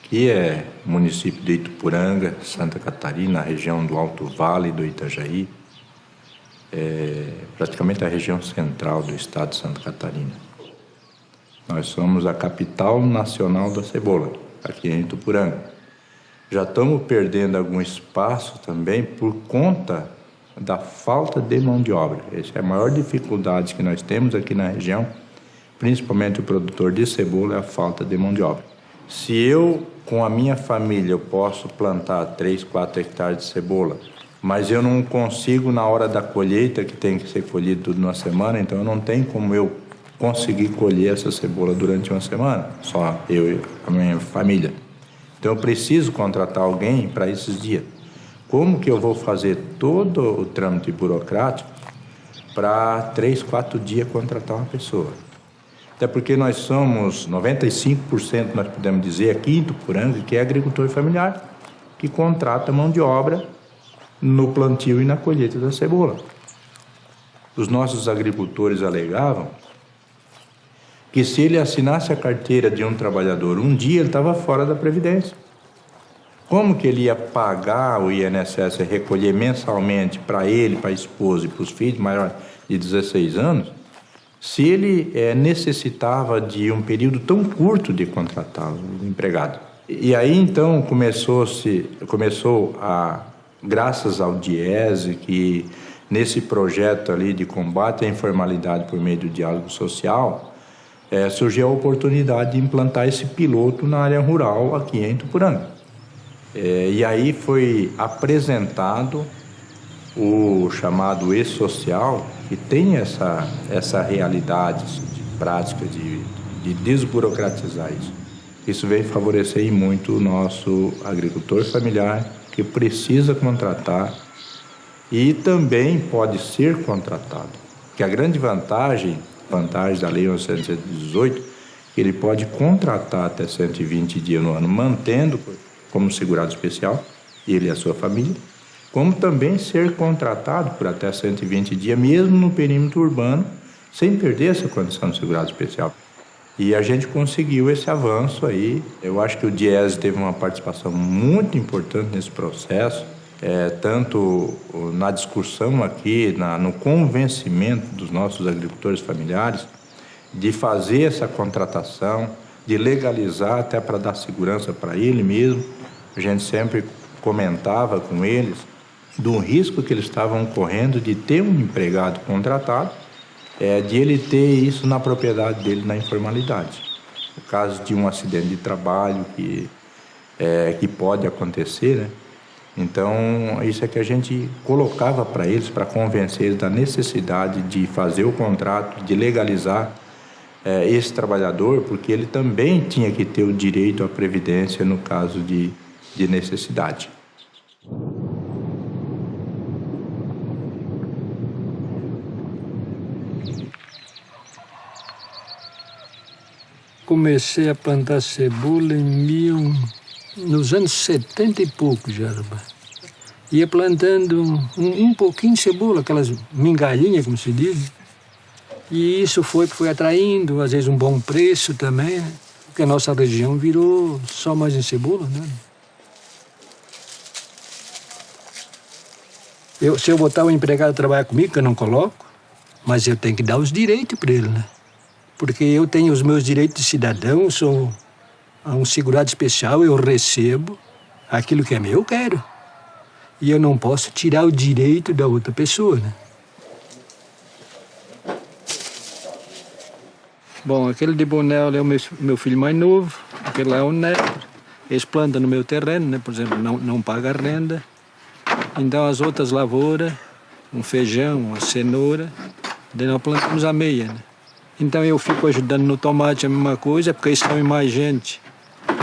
Aqui é o município de Ituporanga, Santa Catarina, a região do Alto Vale do Itajaí, praticamente a região central do estado de Santa Catarina. Nós somos a capital nacional da cebola, aqui em Ituporanga. Já estamos perdendo algum espaço também por conta da falta de mão de obra. Essa é a maior dificuldade que nós temos aqui na região, principalmente o produtor de cebola, é a falta de mão de obra. Se eu, com a minha família, eu posso plantar 3, 4 hectares de cebola, mas eu não consigo na hora da colheita, que tem que ser colhido tudo numa semana, então não tem como eu conseguir colher essa cebola durante uma semana, só eu e a minha família. Então eu preciso contratar alguém para esses dias. Como que eu vou fazer todo o trâmite burocrático para 3, 4 dias contratar uma pessoa? Até porque nós somos 95%, nós podemos dizer, aqui em Ituporanga, que é agricultor familiar, que contrata mão de obra no plantio e na colheita da cebola. Os nossos agricultores alegavam que se ele assinasse a carteira de um trabalhador um dia, ele estava fora da Previdência. Como que ele ia pagar o INSS e recolher mensalmente para ele, para a esposa e para os filhos maiores de 16 anos, se ele necessitava de um período tão curto de contratar o empregado? E aí então começou a, graças ao DIESE, que nesse projeto ali de combate à informalidade por meio do diálogo social, surgiu a oportunidade de implantar esse piloto na área rural aqui em Ituporanga. E aí foi apresentado o chamado E-Social, que tem essa realidade de prática de desburocratizar isso. Isso vem favorecer muito o nosso agricultor familiar, que precisa contratar e também pode ser contratado. Que a grande vantagem da Lei 1118, que ele pode contratar até 120 dias no ano, mantendo como segurado especial, ele e a sua família, como também ser contratado por até 120 dias, mesmo no perímetro urbano, sem perder essa condição de segurado especial. E a gente conseguiu esse avanço aí. Eu acho que o DIESE teve uma participação muito importante nesse processo, tanto na discussão aqui, no convencimento dos nossos agricultores familiares, de fazer essa contratação, de legalizar até para dar segurança para ele mesmo. A gente sempre comentava com eles do risco que eles estavam correndo de ter um empregado contratado, de ele ter isso na propriedade dele, na informalidade. No caso de um acidente de trabalho que pode acontecer, né? Então, isso é que a gente colocava para eles, para convencer eles da necessidade de fazer o contrato, de legalizar esse trabalhador, porque ele também tinha que ter o direito à previdência no caso de necessidade. Comecei a plantar cebola nos anos 70 e pouco já. Ia plantando um pouquinho de cebola, aquelas mingalhinhas, como se diz. E isso foi atraindo, às vezes, um bom preço também, né? Porque a nossa região virou só mais em cebola, né? Se eu botar um empregado a trabalhar comigo, que eu não coloco, mas eu tenho que dar os direitos para ele, né? Porque eu tenho os meus direitos de cidadão, sou um segurado especial, eu recebo aquilo que é meu, eu quero. E eu não posso tirar o direito da outra pessoa, né? Bom, aquele de boné é o meu filho mais novo, aquele lá é o neto. Eles plantam no meu terreno, né? Por exemplo, não paga renda. Então as outras lavouras, um feijão, uma cenoura, daí nós plantamos a meia, né? Então eu fico ajudando no tomate a mesma coisa, porque estão mais gente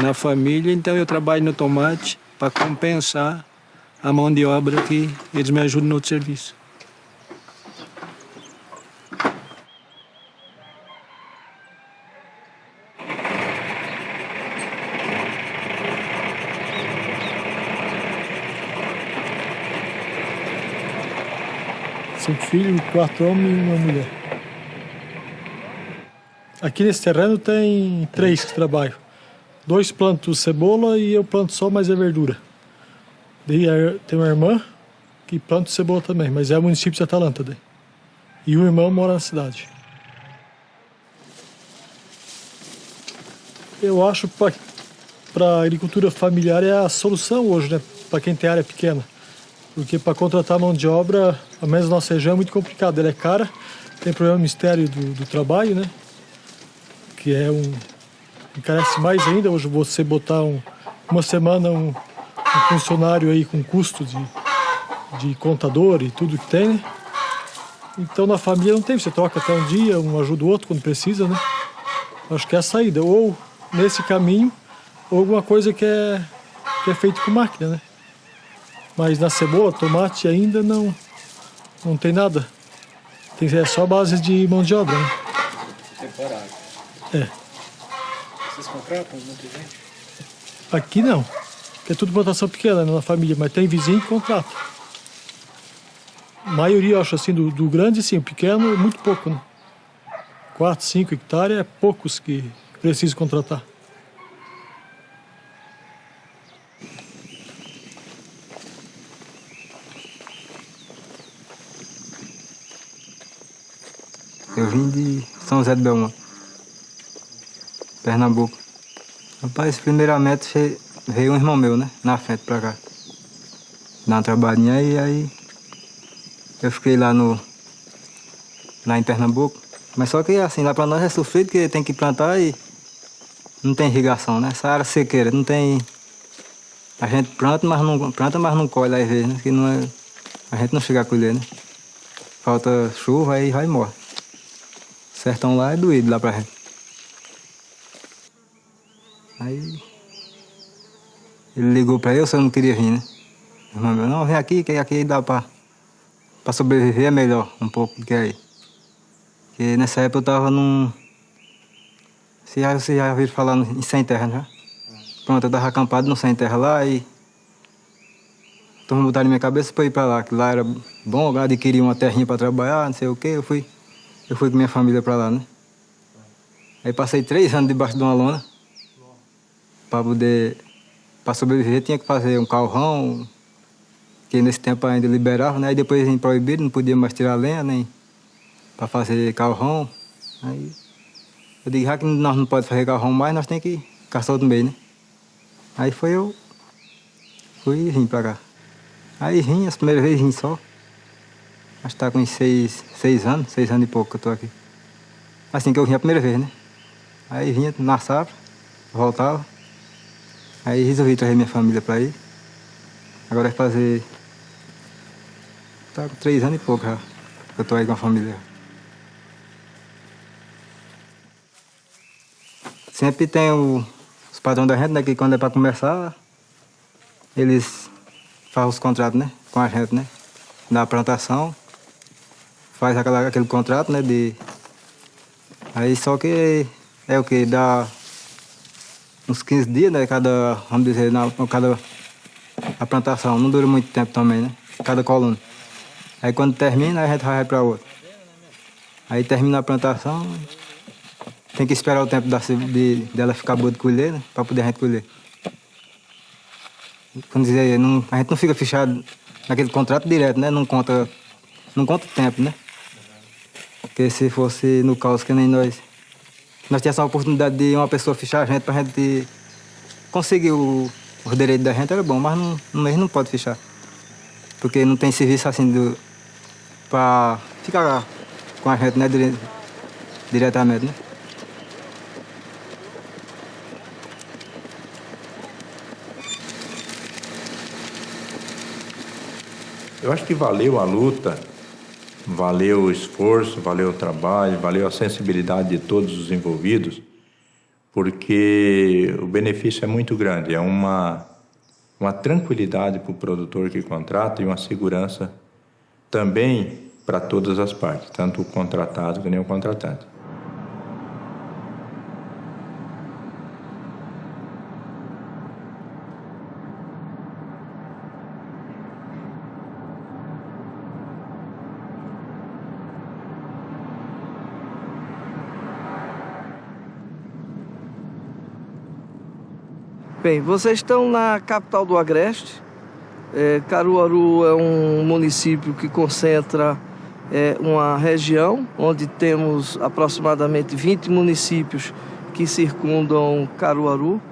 na família, então eu trabalho no tomate para compensar a mão de obra que eles me ajudam no outro serviço. Cinco filhos, 4 homens e uma mulher. Aqui nesse terreno tem 3 que trabalham. 2 plantam cebola e eu planto só mais a verdura. Daí tem uma irmã que planta cebola também, mas é o município de Atalanta. Daí. E o irmão mora na cidade. Eu acho que para a agricultura familiar é a solução hoje, né? Para quem tem área pequena. Porque para contratar mão de obra, a menos na nossa região, é muito complicado. Ela é cara, tem problema do Ministério do Trabalho, né? Que é encarece mais ainda. Hoje você botar uma semana um funcionário aí com custo de contador e tudo que tem, né? Então na família não tem, você troca até um dia, um ajuda o outro quando precisa, né? Acho que é a saída. Ou nesse caminho, ou alguma coisa que é feito com máquina, né? Mas na cebola, tomate ainda não tem nada. É só a base de mão de obra, né? Temporário. É. Vocês contratam muita gente? Aqui não. Porque é tudo plantação pequena na família, mas tem vizinho que contrata. A maioria, eu acho assim, do grande, sim. O pequeno, muito pouco, né? 4, 5 hectares é poucos que precisam contratar. Eu vim de São José do Belmonte, Pernambuco. Rapaz, primeiramente veio um irmão meu, né, na frente pra cá. Dar uma trabalhinha e aí eu fiquei lá em Pernambuco. Mas só que assim, lá pra nós é sofrido porque tem que plantar e não tem irrigação, né? Essa área sequeira, não tem. A gente planta, mas não colhe às vezes, né? Que não é. A gente não chega a colher, né? Falta chuva aí vai e morre. Sertão lá é doído lá pra gente. Aí ele ligou pra eu se eu não queria vir, né? Irmão meu, não, vem aqui, que aqui dá pra sobreviver é melhor um pouco do que aí. Porque nessa época eu tava num. Você já ouviu falar em Sem Terra, já? Pronto, eu tava acampado no Sem Terra lá e. Então botaram na minha cabeça pra ir pra lá, que lá era bom, adquirir uma terrinha pra trabalhar, não sei o quê. Eu fui com minha família pra lá, né? Aí passei 3 anos debaixo de uma lona. Pra sobreviver tinha que fazer um calrão, que nesse tempo ainda liberava, né? Aí depois em proibido, não podia mais tirar lenha, nem pra fazer calrão. Aí eu digo, já que nós não podemos fazer calrão mais, nós temos que caçar outro meio, né? Aí eu fui e vim pra cá. Aí vim, as primeiras vezes vim só. Acho que tá com uns 6 anos, 6 anos e pouco que eu tô aqui. Assim que eu vim a primeira vez, né? Aí vinha na safra, voltava. Aí resolvi trazer minha família pra ir. Agora vai fazer. Tá com 3 anos e pouco já que eu tô aí com a família. Sempre tem os patrões da gente, né? Que quando é pra começar, eles fazem os contratos, né? Com a gente, né? Na plantação. Faz aquele contrato, né? Aí só que é o que? Dá uns 15 dias, né? Vamos dizer, a plantação. Não dura muito tempo também, né? Cada coluna. Aí quando termina, a gente vai para outra. Aí termina a plantação, tem que esperar o tempo dela ficar boa de colher, né? Para poder a gente colher. Quando dizer, a gente não fica fechado naquele contrato direto, né? Não conta o tempo, né? Porque se fosse no caos que nem nós tivéssemos essa oportunidade de uma pessoa fechar a gente pra gente conseguir os direitos da gente, era bom, mas não pode fechar. Porque não tem serviço assim pra ficar com a gente, né? Diretamente, né? Eu acho que valeu a luta, valeu o esforço, valeu o trabalho, valeu a sensibilidade de todos os envolvidos, porque o benefício é muito grande, é uma tranquilidade para o produtor que contrata e uma segurança também para todas as partes, tanto o contratado como o contratante. Bem, vocês estão na capital do Agreste. Caruaru é um município que concentra uma região onde temos aproximadamente 20 municípios que circundam Caruaru,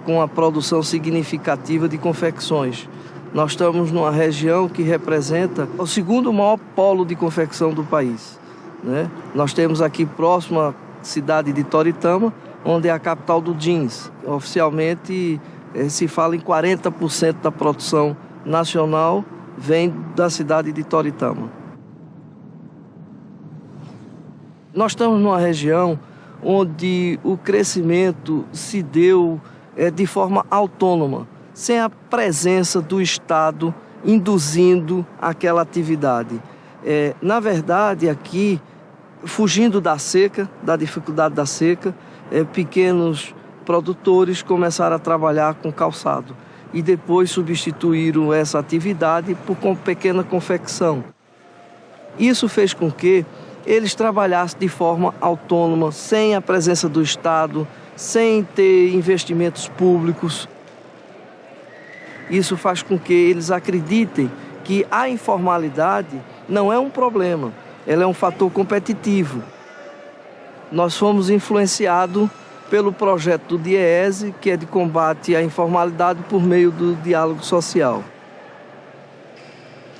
com a produção significativa de confecções. Nós estamos numa região que representa o segundo maior polo de confecção do país, né? Nós temos aqui próximo a cidade de Toritama, onde é a capital do jeans. Oficialmente se fala em 40% da produção nacional vem da cidade de Toritama. Nós estamos numa região onde o crescimento se deu de forma autônoma, sem a presença do Estado induzindo aquela atividade. Na verdade, aqui, fugindo da seca, da dificuldade da seca, pequenos produtores começaram a trabalhar com calçado e depois substituíram essa atividade por pequena confecção. Isso fez com que eles trabalhassem de forma autônoma, sem a presença do Estado, sem ter investimentos públicos. Isso faz com que eles acreditem que a informalidade não é um problema, ela é um fator competitivo. Nós fomos influenciados pelo projeto do DIEESE, que é de combate à informalidade por meio do diálogo social.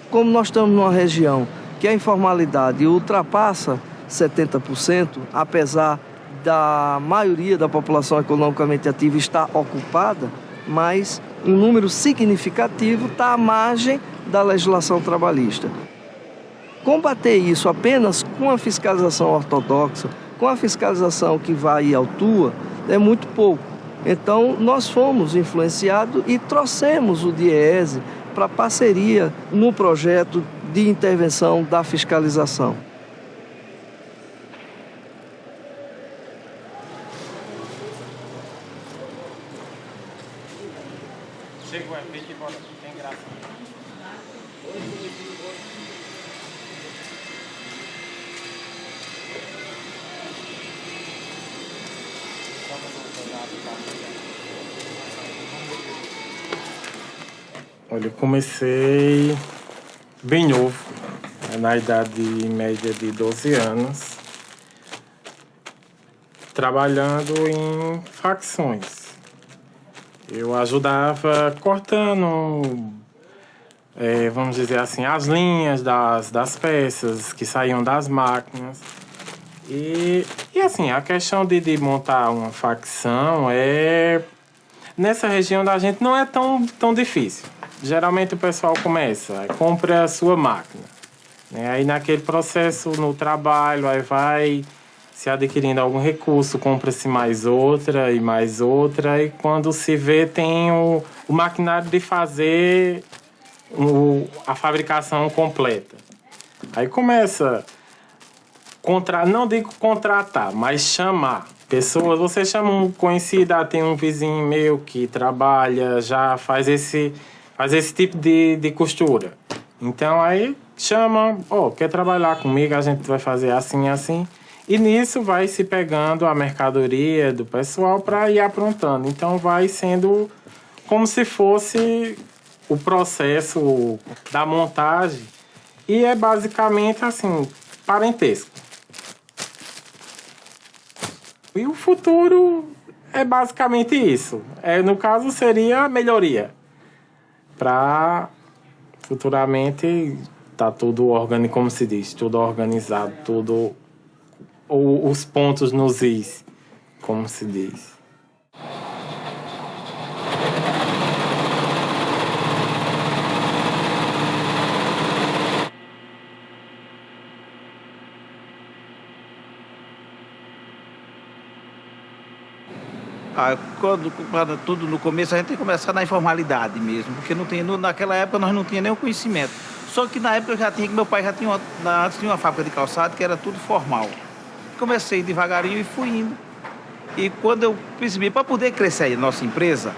Como nós estamos numa região que a informalidade ultrapassa 70%, apesar da maioria da população economicamente ativa estar ocupada, mas um número significativo está à margem da legislação trabalhista. Combater isso apenas com a fiscalização ortodoxa, com a fiscalização que vai e autua, é muito pouco. Então, nós fomos influenciados e trouxemos o DIEESE para parceria no projeto de intervenção da fiscalização. Chegou, vem aqui, bora, tem graça. Olha, eu comecei bem novo, na idade média de 12 anos, trabalhando em facções. Eu ajudava cortando, vamos dizer assim, as linhas das peças que saíam das máquinas. E assim, a questão de montar uma facção nessa região da gente não é tão difícil. Geralmente o pessoal compra a sua máquina, né? Aí naquele processo, no trabalho, aí vai se adquirindo algum recurso, compra-se mais outra, e quando se vê tem o maquinário de fazer a fabricação completa. Aí começa, não digo contratar, mas chamar pessoas. Você chama um conhecido, tem um vizinho meu que trabalha, já faz esse tipo de costura. Então aí chama, quer trabalhar comigo, a gente vai fazer assim, assim. E nisso vai se pegando a mercadoria do pessoal para ir aprontando. Então vai sendo como se fosse o processo da montagem. E é basicamente assim, parentesco. E o futuro é basicamente isso. No caso seria a melhoria. Para futuramente tá tudo orgânico, como se diz, tudo organizado, tudo os pontos nos is, como se diz. Quando tudo no começo, a gente tem que começar na informalidade mesmo, porque naquela época nós não tínhamos nenhum conhecimento. Só que na época meu pai já tinha antes tinha uma fábrica de calçado que era tudo formal. Comecei devagarinho e fui indo. E quando eu percebi, para poder crescer a nossa empresa,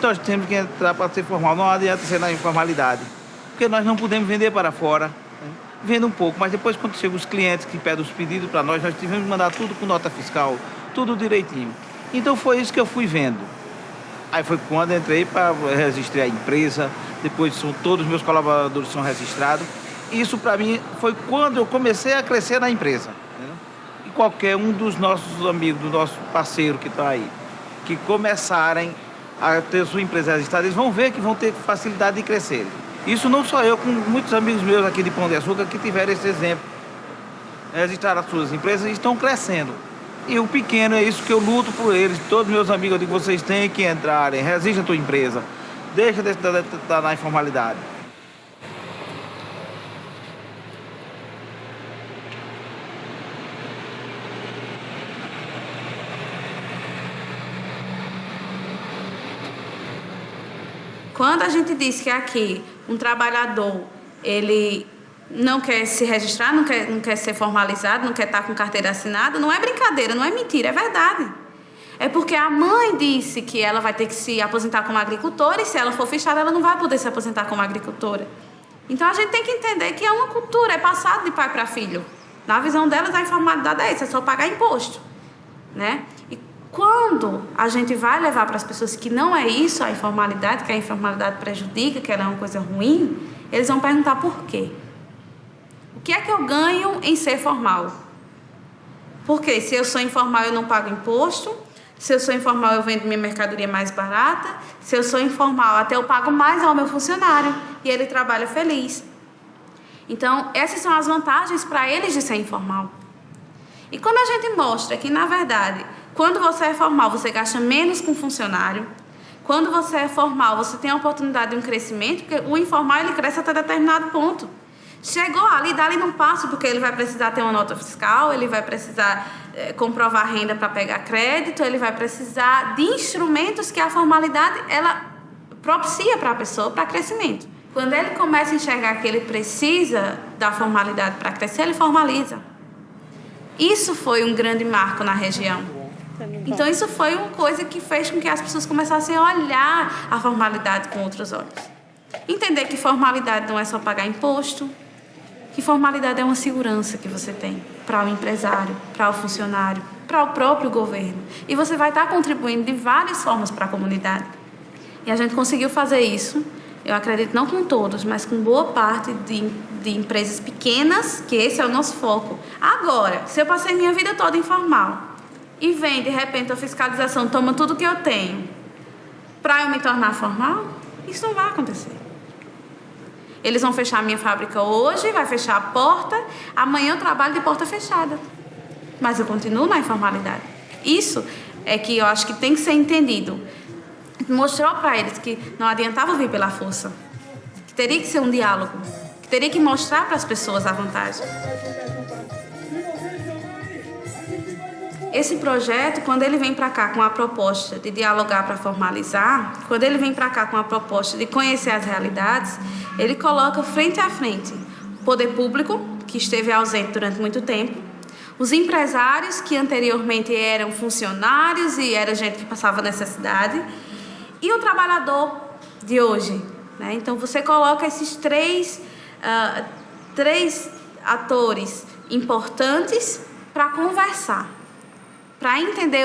nós temos que entrar para ser formal, não adianta ser na informalidade, porque nós não podemos vender para fora, né? Vendo um pouco, mas depois quando chegam os clientes que pedem os pedidos para nós tivemos que mandar tudo com nota fiscal, tudo direitinho. Então foi isso que eu fui vendo. Aí foi quando eu entrei para registrar a empresa, depois todos os meus colaboradores são registrados. Isso para mim foi quando eu comecei a crescer na empresa. Entendeu? E qualquer um dos nossos amigos, do nosso parceiro que está aí, que começarem a ter sua empresa registrada, eles vão ver que vão ter facilidade de crescer. Isso não só eu, com muitos amigos meus aqui de Pão de Açúcar que tiveram esse exemplo. Registraram as suas empresas e estão crescendo. E o pequeno é isso que eu luto por eles. Todos meus amigos, eu digo, vocês têm que entrarem, registra a tua empresa. Deixa de estar na informalidade. Quando a gente diz que aqui um trabalhador, ele não quer se registrar, não quer ser formalizado, não quer estar com carteira assinada, não é brincadeira, não é mentira, é verdade. É porque a mãe disse que ela vai ter que se aposentar como agricultora e se ela for fichada, ela não vai poder se aposentar como agricultora. Então a gente tem que entender que é uma cultura, é passado de pai para filho. Na visão delas, a informalidade é isso, é só pagar imposto, né? E quando a gente vai levar para as pessoas que não é isso a informalidade, que a informalidade prejudica, que ela é uma coisa ruim, eles vão perguntar por quê. O que é que eu ganho em ser formal? Porque se eu sou informal eu não pago imposto, se eu sou informal eu vendo minha mercadoria mais barata, se eu sou informal até eu pago mais ao meu funcionário e ele trabalha feliz. Então essas são as vantagens para eles de ser informal. E quando a gente mostra que na verdade, quando você é formal você gasta menos com funcionário, quando você é formal você tem a oportunidade de um crescimento, porque o informal ele cresce até determinado ponto. Chegou ali, dali não passa, porque ele vai precisar ter uma nota fiscal, ele vai precisar comprovar renda para pegar crédito, ele vai precisar de instrumentos que a formalidade ela propicia para a pessoa, para crescimento. Quando ele começa a enxergar que ele precisa da formalidade para crescer, ele formaliza. Isso foi um grande marco na região. Então isso foi uma coisa que fez com que as pessoas começassem a olhar a formalidade com outros olhos. Entender que formalidade não é só pagar imposto, que formalidade é uma segurança que você tem para o empresário, para o funcionário, para o próprio governo. E você vai estar contribuindo de várias formas para a comunidade. E a gente conseguiu fazer isso, eu acredito não com todos, mas com boa parte de empresas pequenas, que esse é o nosso foco. Agora, se eu passei minha vida toda informal e vem, de repente, a fiscalização toma tudo que eu tenho para eu me tornar formal, isso não vai acontecer. Eles vão fechar a minha fábrica hoje, vai fechar a porta, amanhã eu trabalho de porta fechada. Mas eu continuo na informalidade. Isso é que eu acho que tem que ser entendido. Mostrou para eles que não adiantava vir pela força, que teria que ser um diálogo, que teria que mostrar para as pessoas a vantagem. Esse projeto, quando ele vem para cá com a proposta de dialogar para formalizar, quando ele vem para cá com a proposta de conhecer as realidades, ele coloca frente a frente o poder público, que esteve ausente durante muito tempo, os empresários, que anteriormente eram funcionários e era gente que passava necessidade, e o trabalhador de hoje, né? Então você coloca esses três atores importantes para conversar, para entender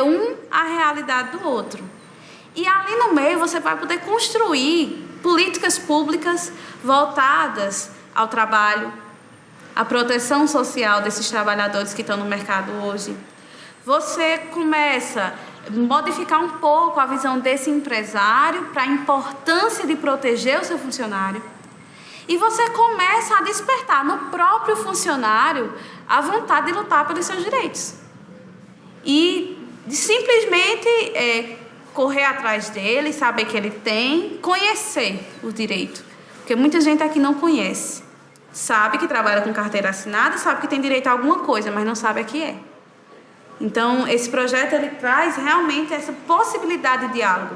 a realidade do outro. E ali no meio você vai poder construir políticas públicas voltadas ao trabalho, à proteção social desses trabalhadores que estão no mercado hoje. Você começa a modificar um pouco a visão desse empresário para a importância de proteger o seu funcionário. E você começa a despertar no próprio funcionário a vontade de lutar pelos seus direitos. E de simplesmente correr atrás dele, saber que ele tem, conhecer o direito. Porque muita gente aqui não conhece. Sabe que trabalha com carteira assinada, sabe que tem direito a alguma coisa, mas não sabe a que é. Então, esse projeto ele traz realmente essa possibilidade de diálogo.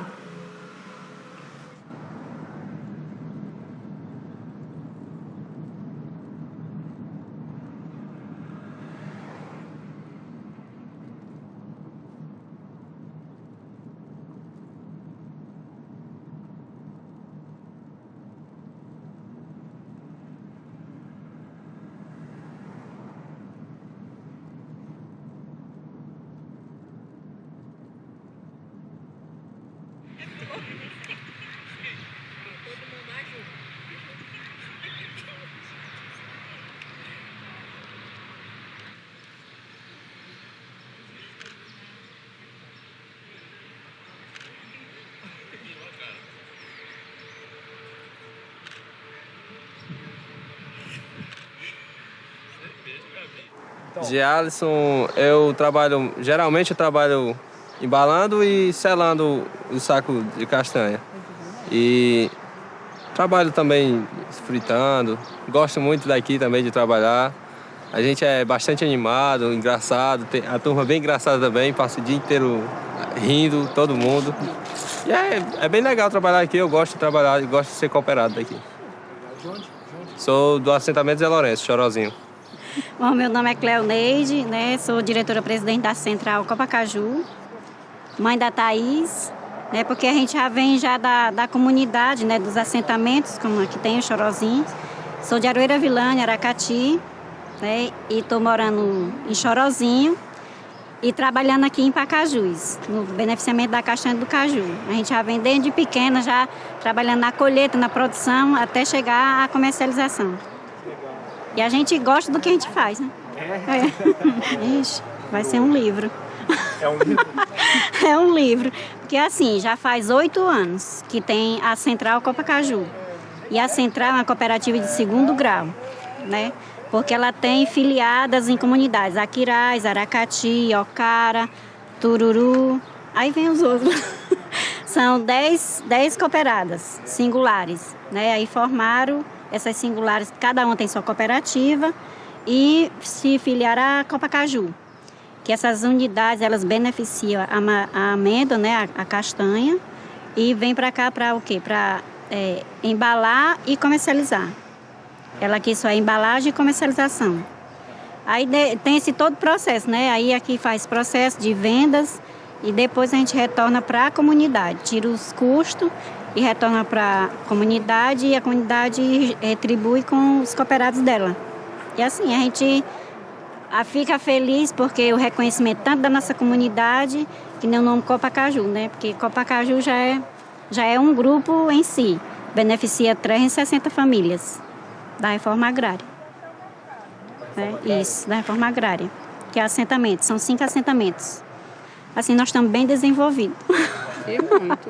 De Alisson, geralmente eu trabalho embalando e selando o saco de castanha. E trabalho também fritando, gosto muito daqui também de trabalhar. A gente é bastante animado, engraçado, a turma é bem engraçada também, passa o dia inteiro rindo, todo mundo. E é bem legal trabalhar aqui, eu gosto de trabalhar, eu gosto de ser cooperado daqui. Sou do assentamento Zé Lourenço, Chorozinho. Bom, meu nome é Cleoneide, né? Sou diretora-presidente da Central Copacaju, mãe da Thaís, né? Porque a gente já vem da comunidade, né? Dos assentamentos, como aqui tem o Chorozinho. Sou de Aroeira Vilânia, Aracati, né? E estou morando em Chorozinho e trabalhando aqui em Pacajus, no beneficiamento da castanha do caju. A gente já vem desde pequena, já trabalhando na colheita, na produção, até chegar à comercialização. E a gente gosta do que a gente faz, né? Ixi, vai ser um livro. É um livro? É um livro. Porque assim, já faz 8 anos que tem a Central Copacaju. E a Central é uma cooperativa de 2º grau, né? Porque ela tem filiadas em comunidades, Aquiraz, Aracati, Ocara, Tururu, aí vem os outros. São 10 cooperadas singulares, né? Aí formaram essas singulares, cada uma tem sua cooperativa e se filiaram à Copacaju. Que essas unidades, elas beneficiam a amêndoa, né? A castanha, e vem para cá para o quê? Para embalar e comercializar. Ela aqui só é embalagem e comercialização. Aí tem esse todo processo, né? Aí aqui faz processo de vendas e depois a gente retorna para a comunidade. Tira os custos e retorna para a comunidade e a comunidade retribui com os cooperados dela. E assim, a gente fica feliz porque o reconhecimento tanto da nossa comunidade, que nem o nome Copacaju, né? Porque Copacaju já é um grupo em si, beneficia 360 famílias da reforma agrária. Isso, da reforma agrária, que é assentamento, são 5 assentamentos. Assim, nós estamos bem desenvolvidos. E muito.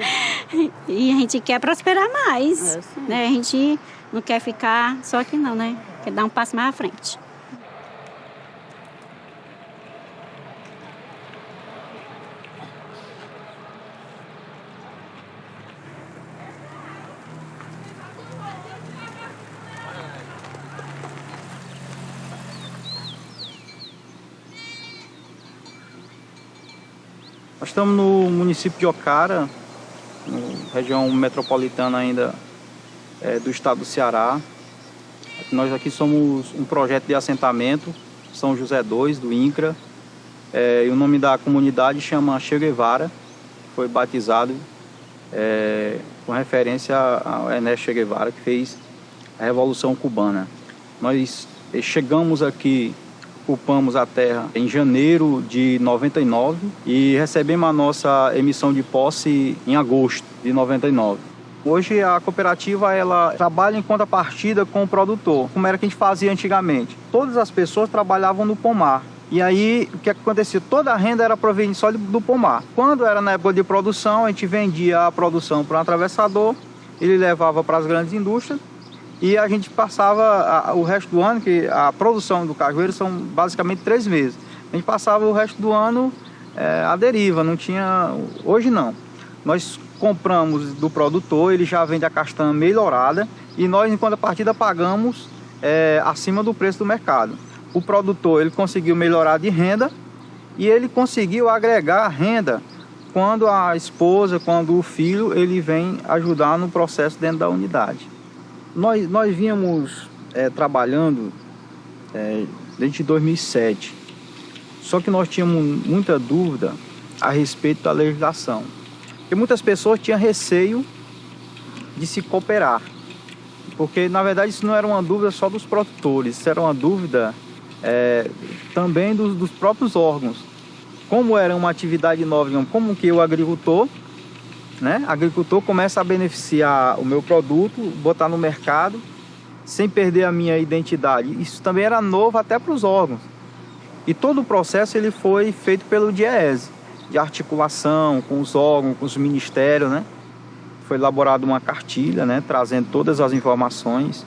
E a gente quer prosperar mais, né? A gente não quer ficar só aqui não, né? Quer dar um passo mais à frente. Nós estamos no município de Ocara, região metropolitana ainda do estado do Ceará. Nós aqui somos um projeto de assentamento, São José II, do INCRA. E o nome da comunidade chama Che Guevara, foi batizado com referência ao Ernesto Che Guevara, que fez a Revolução Cubana. Nós chegamos aqui, ocupamos a terra em janeiro de 99 e recebemos a nossa emissão de posse em agosto de 99. Hoje a cooperativa ela trabalha em contrapartida com o produtor, como era que a gente fazia antigamente. Todas as pessoas trabalhavam no pomar. E aí, o que acontecia? Toda a renda era proveniente só do pomar. Quando era na época de produção, a gente vendia a produção para um atravessador, ele levava para as grandes indústrias, e a gente passava o resto do ano, que a produção do cajueiro são basicamente 3 meses. A gente passava o resto do ano à deriva, não tinha... Hoje não. Nós compramos do produtor, ele já vende a castanha melhorada e nós, em contrapartida, pagamos acima do preço do mercado. O produtor ele conseguiu melhorar de renda e ele conseguiu agregar renda quando a esposa, quando o filho, ele vem ajudar no processo dentro da unidade. Nós vínhamos trabalhando desde 2007, só que nós tínhamos muita dúvida a respeito da legislação. Porque muitas pessoas tinham receio de se cooperar, porque na verdade isso não era uma dúvida só dos produtores, isso era uma dúvida também dos próprios órgãos. Como era uma atividade nova, como que o agricultor, né? Agricultor começa a beneficiar o meu produto, botar no mercado, sem perder a minha identidade. Isso também era novo até para os órgãos. E todo o processo ele foi feito pelo DIEESE, de articulação com os órgãos, com os ministérios, né? Foi elaborada uma cartilha, né? Trazendo todas as informações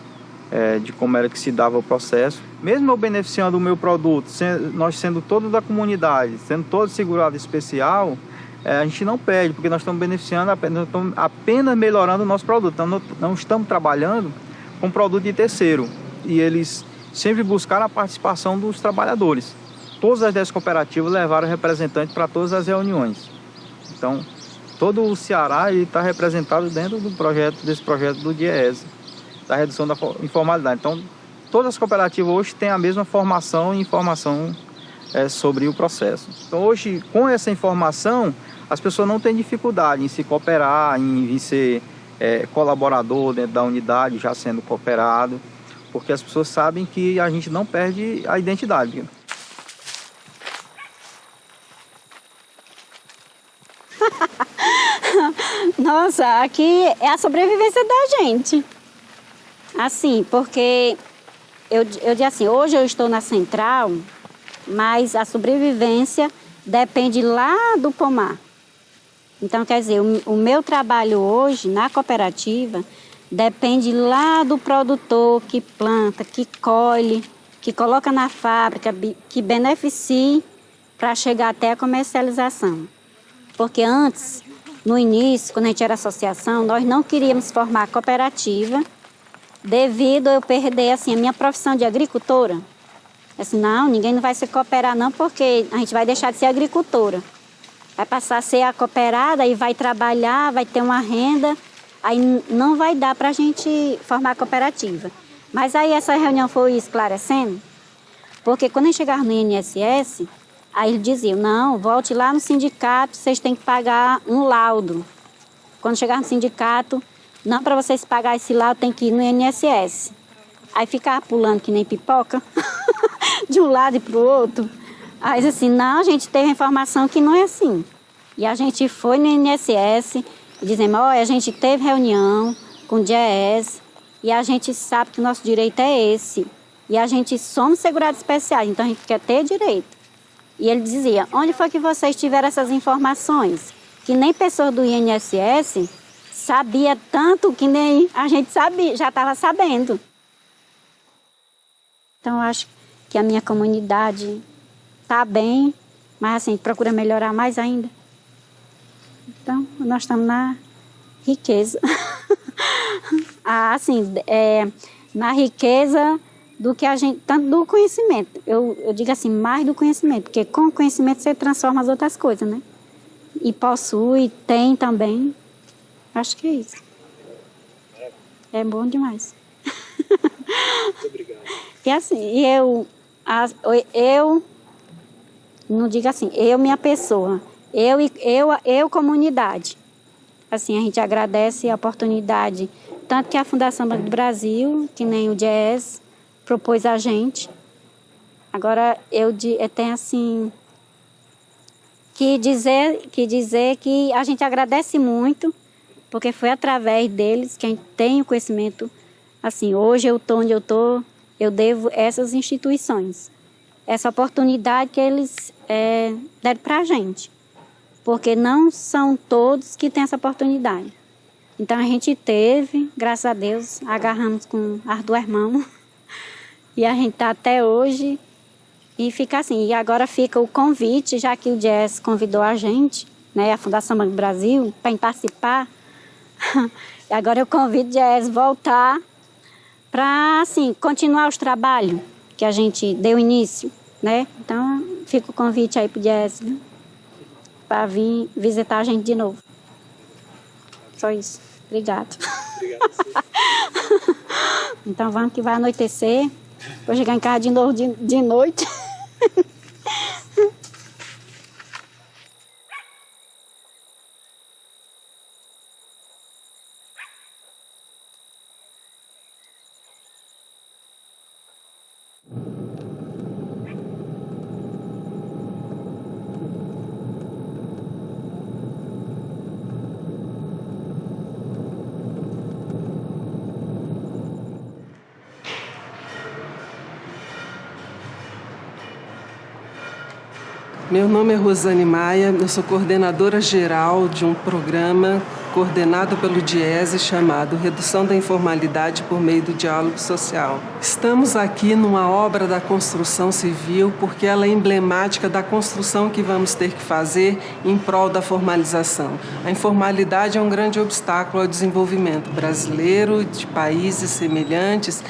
de como era que se dava o processo. Mesmo eu beneficiando o meu produto, nós sendo todos da comunidade, sendo todos segurado especial, a gente não perde, porque nós estamos beneficiando, apenas melhorando o nosso produto. Então, não estamos trabalhando com produto de terceiro. E eles sempre buscaram a participação dos trabalhadores. Todas as 10 cooperativas levaram representantes para todas as reuniões. Então, todo o Ceará está representado dentro desse projeto do DIEESE, da redução da informalidade. Então, todas as cooperativas hoje têm a mesma formação e informação sobre o processo. Então, hoje, com essa informação, as pessoas não têm dificuldade em se cooperar, em ser colaborador dentro da unidade, já sendo cooperado, porque as pessoas sabem que a gente não perde a identidade. Nossa, aqui é a sobrevivência da gente. Assim, porque eu digo assim, hoje eu estou na central, mas a sobrevivência depende lá do pomar. Então, quer dizer, o meu trabalho hoje na cooperativa depende lá do produtor que planta, que colhe, que coloca na fábrica, que beneficie para chegar até a comercialização. Porque antes, no início, quando a gente era associação, nós não queríamos formar cooperativa devido a eu perder assim, a minha profissão de agricultora. Assim, não, ninguém não vai se cooperar não, porque a gente vai deixar de ser agricultora. Vai passar a ser a cooperada e vai trabalhar, vai ter uma renda, aí não vai dar para a gente formar cooperativa. Mas aí essa reunião foi esclarecendo, porque quando a gente chegava no INSS, aí eles diziam, não, volte lá no sindicato, vocês têm que pagar um laudo. Quando chegar no sindicato, não, para vocês pagar esse laudo tem que ir no INSS. Aí ficava pulando que nem pipoca, de um lado e para o outro. Aí assim, não, a gente teve a informação que não é assim. E a gente foi no INSS e dizemos, olha, a gente teve reunião com o DIEESE e a gente sabe que o nosso direito é esse. E a gente somos segurados especiais, então a gente quer ter direito. E ele dizia, onde foi que vocês tiveram essas informações? Que nem pessoas do INSS sabia tanto que nem a gente sabia, já estava sabendo. Então eu acho que a minha comunidade está bem, mas assim, procura melhorar mais ainda. Então, nós estamos na riqueza. Assim, na riqueza do que a gente, tanto do conhecimento. Eu digo assim, mais do conhecimento, porque com o conhecimento você transforma as outras coisas, né? E possui, tem também. Acho que é isso. É bom demais. Muito obrigado. E assim, eu não digo assim, eu minha pessoa, eu comunidade. Assim, a gente agradece a oportunidade, tanto que a Fundação Banco do Brasil, que nem o DIEESE, propôs a gente. Agora, eu tenho assim, que dizer que a gente agradece muito, porque foi através deles que a gente tem o conhecimento. Assim, hoje eu estou onde eu estou, eu devo essas instituições, essa oportunidade que eles deram para a gente. Porque não são todos que têm essa oportunidade. Então a gente teve, graças a Deus, agarramos com as duas mãos. E a gente está até hoje e fica assim. E agora fica o convite, já que o DIEESE convidou a gente, né, a Fundação Banco do Brasil, para participar. E agora eu convido o DIEESE voltar para assim, continuar os trabalhos que a gente deu início, né? Então fica o convite aí para o DIEESE, né? Para vir visitar a gente de novo. Só isso. Obrigado. Obrigado. Então vamos que vai anoitecer. Vou chegar em casa de novo de noite. Meu nome é Rosane Maia, eu sou coordenadora geral de um programa coordenado pelo DIESE, chamado Redução da Informalidade por Meio do Diálogo Social. Estamos aqui numa obra da construção civil porque ela é emblemática da construção que vamos ter que fazer em prol da formalização. A informalidade é um grande obstáculo ao desenvolvimento brasileiro, de países semelhantes,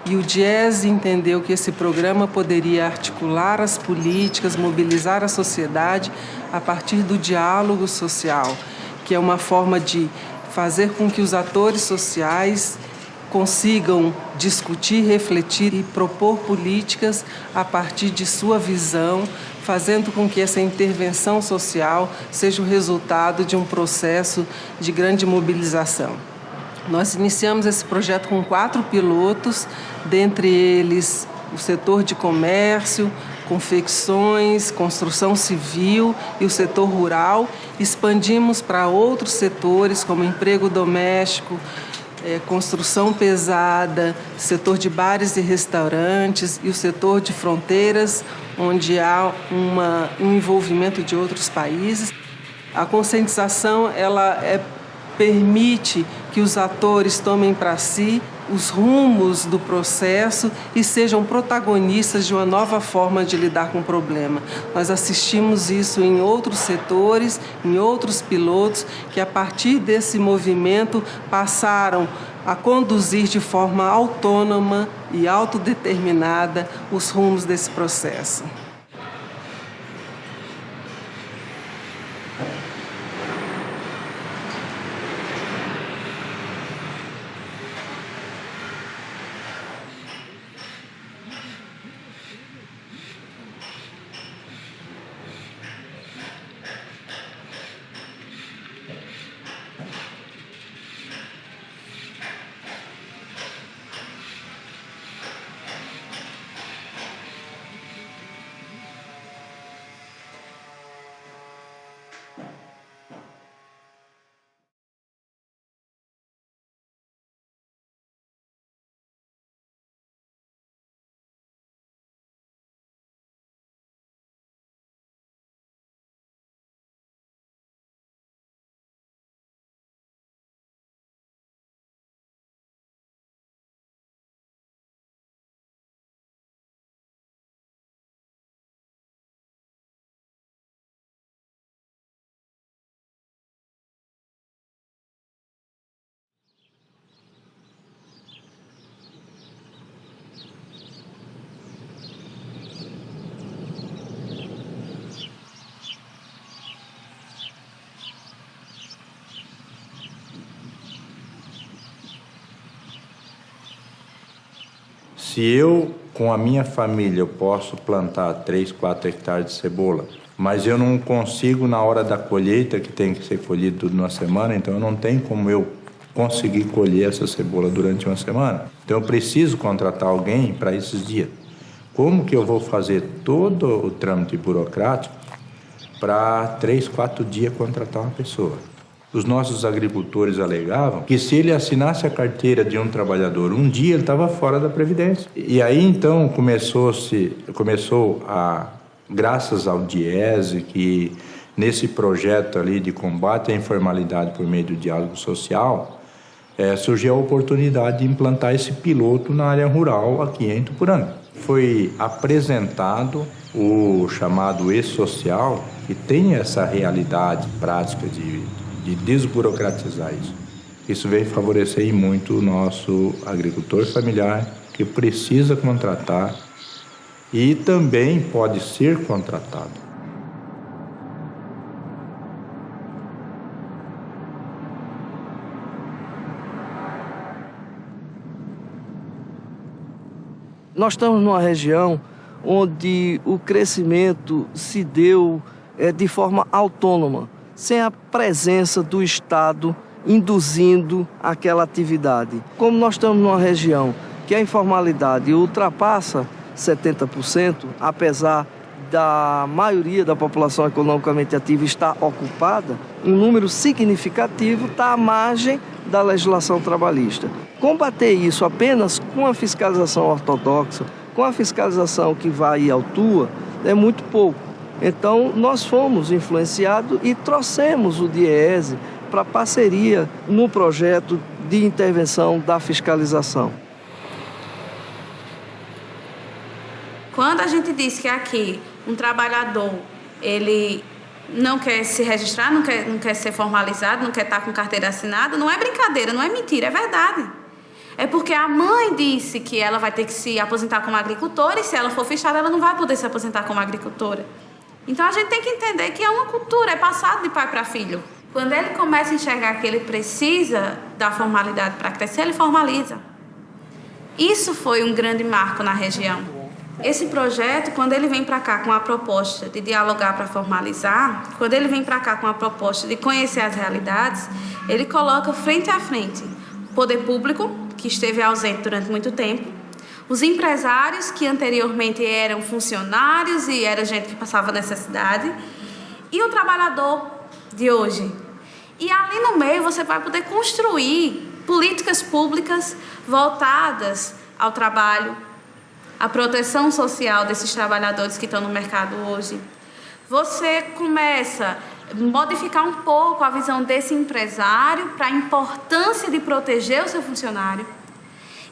e o DIESE entendeu que esse programa poderia articular as políticas, mobilizar a sociedade a partir do diálogo social, que é uma forma de fazer com que os atores sociais consigam discutir, refletir e propor políticas a partir de sua visão, fazendo com que essa intervenção social seja o resultado de um processo de grande mobilização. Nós iniciamos esse projeto com 4 pilotos, dentre eles o setor de comércio, confecções, construção civil e o setor rural. Expandimos para outros setores, como emprego doméstico, construção pesada, setor de bares e restaurantes e o setor de fronteiras, onde há um envolvimento de outros países. A conscientização permite que os atores tomem para si os rumos do processo e sejam protagonistas de uma nova forma de lidar com o problema. Nós assistimos isso em outros setores, em outros pilotos, que a partir desse movimento passaram a conduzir de forma autônoma e autodeterminada os rumos desse processo. Se eu, com a minha família, eu posso plantar 3, 4 hectares de cebola, mas eu não consigo na hora da colheita, que tem que ser colhido tudo numa semana, então eu não tenho como eu conseguir colher essa cebola durante uma semana. Então eu preciso contratar alguém para esses dias. Como que eu vou fazer todo o trâmite burocrático para 3, 4 dias contratar uma pessoa? Os nossos agricultores alegavam que se ele assinasse a carteira de um trabalhador um dia, ele estava fora da Previdência. E aí então começou a, graças ao DIESE, que nesse projeto ali de combate à informalidade por meio do diálogo social, surgiu a oportunidade de implantar esse piloto na área rural aqui em Ituporanga. Foi apresentado o chamado E-Social, que tem essa realidade prática de desburocratizar isso. Isso vem favorecer muito o nosso agricultor familiar, que precisa contratar e também pode ser contratado. Nós estamos numa região onde o crescimento se deu de forma autônoma, sem a presença do Estado induzindo aquela atividade. Como nós estamos numa região que a informalidade ultrapassa 70%, apesar da maioria da população economicamente ativa estar ocupada, um número significativo está à margem da legislação trabalhista. Combater isso apenas com a fiscalização ortodoxa, com a fiscalização que vai e autua, é muito pouco. Então, nós fomos influenciados e trouxemos o DIESE para parceria no projeto de intervenção da fiscalização. Quando a gente diz que aqui um trabalhador, ele não quer se registrar, não quer ser formalizado, não quer estar com carteira assinada, não é brincadeira, não é mentira, é verdade. É porque a mãe disse que ela vai ter que se aposentar como agricultora e se ela for fichada, ela não vai poder se aposentar como agricultora. Então a gente tem que entender que é uma cultura, é passado de pai para filho. Quando ele começa a enxergar que ele precisa da formalidade para crescer, ele formaliza. Isso foi um grande marco na região. Esse projeto, quando ele vem para cá com a proposta de dialogar para formalizar, quando ele vem para cá com a proposta de conhecer as realidades, ele coloca frente a frente o poder público, que esteve ausente durante muito tempo, os empresários, que anteriormente eram funcionários e era gente que passava necessidade, e o trabalhador de hoje. E ali no meio você vai poder construir políticas públicas voltadas ao trabalho, à proteção social desses trabalhadores que estão no mercado hoje. Você começa a modificar um pouco a visão desse empresário para a importância de proteger o seu funcionário.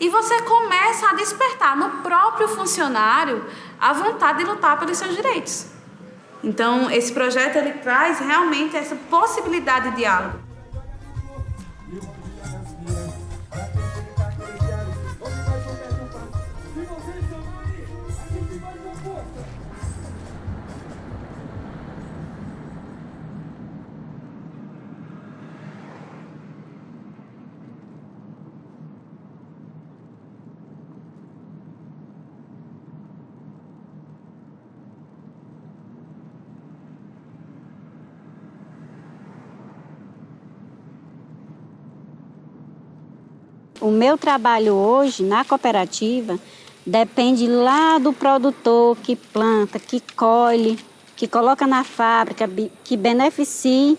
E você começa a despertar no próprio funcionário a vontade de lutar pelos seus direitos. Então, esse projeto ele traz realmente essa possibilidade de diálogo. O meu trabalho hoje na cooperativa depende lá do produtor que planta, que colhe, que coloca na fábrica, que beneficie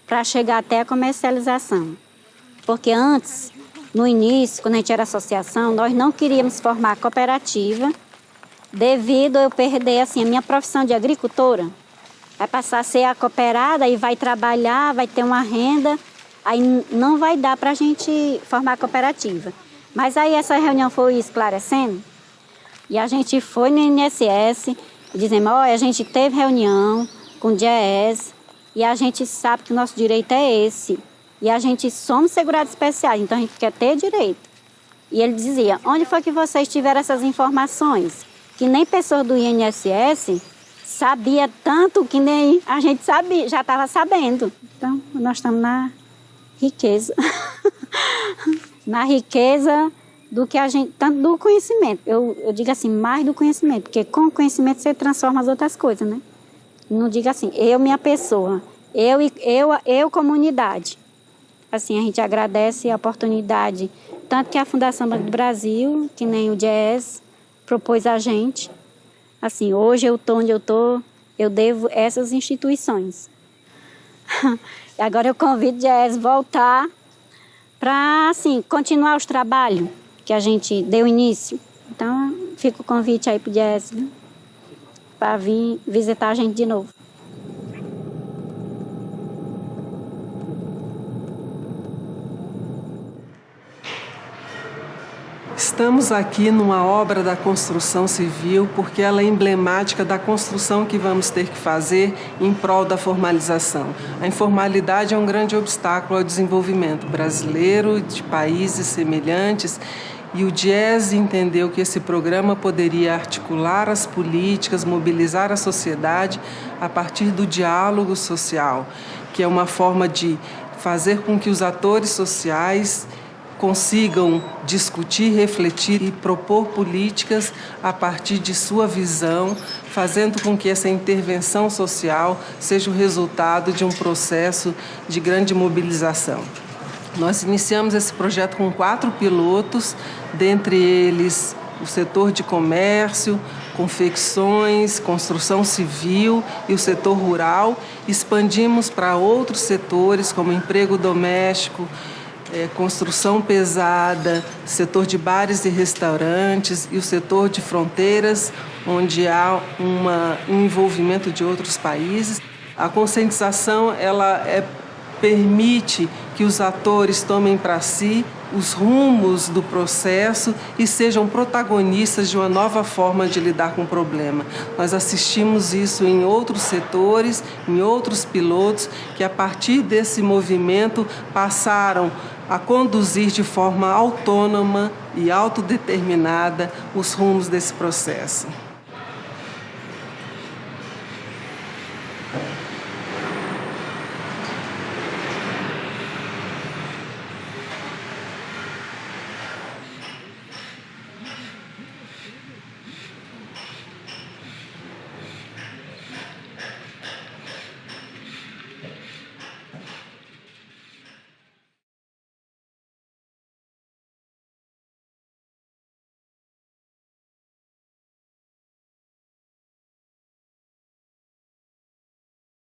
para chegar até a comercialização. Porque antes, no início, quando a gente era associação, nós não queríamos formar cooperativa devido a eu perder assim, a minha profissão de agricultora. Vai passar a ser a cooperada e vai trabalhar, vai ter uma renda. Aí não vai dar para a gente formar cooperativa. Mas aí essa reunião foi esclarecendo e a gente foi no INSS dizendo, olha, a gente teve reunião com o DIEESE e a gente sabe que o nosso direito é esse. E a gente somos segurados especiais, então a gente quer ter direito. E ele dizia, onde foi que vocês tiveram essas informações? Que nem pessoa do INSS sabia tanto que nem a gente sabia, já estava sabendo. Então nós estamos na riqueza, na riqueza do que a gente, tanto do conhecimento, eu digo assim, mais do conhecimento, porque com o conhecimento você transforma as outras coisas, né? Não diga assim, eu minha pessoa, eu comunidade. Assim, a gente agradece a oportunidade, tanto que a Fundação Banco do Brasil, que nem o DIEESE, propôs a gente. Assim, hoje eu estou onde eu estou, eu devo essas instituições. Agora eu convido o DIEESE voltar para, assim, continuar os trabalhos que a gente deu início. Então, fica o convite aí para o DIEESE, para vir visitar a gente de novo. Estamos aqui numa obra da construção civil porque ela é emblemática da construção que vamos ter que fazer em prol da formalização. A informalidade é um grande obstáculo ao desenvolvimento brasileiro, de países semelhantes, e o DIEESE entendeu que esse programa poderia articular as políticas, mobilizar a sociedade a partir do diálogo social, que é uma forma de fazer com que os atores sociais consigam discutir, refletir e propor políticas a partir de sua visão, fazendo com que essa intervenção social seja o resultado de um processo de grande mobilização. Nós iniciamos esse projeto com 4 pilotos, dentre eles o setor de comércio, confecções, construção civil e o setor rural. Expandimos para outros setores, como emprego doméstico, construção pesada, setor de bares e restaurantes e o setor de fronteiras, onde há um envolvimento de outros países. A conscientização ela é permite que os atores tomem para si os rumos do processo e sejam protagonistas de uma nova forma de lidar com o problema. Nós assistimos isso em outros setores, em outros pilotos, que a partir desse movimento passaram a conduzir de forma autônoma e autodeterminada os rumos desse processo.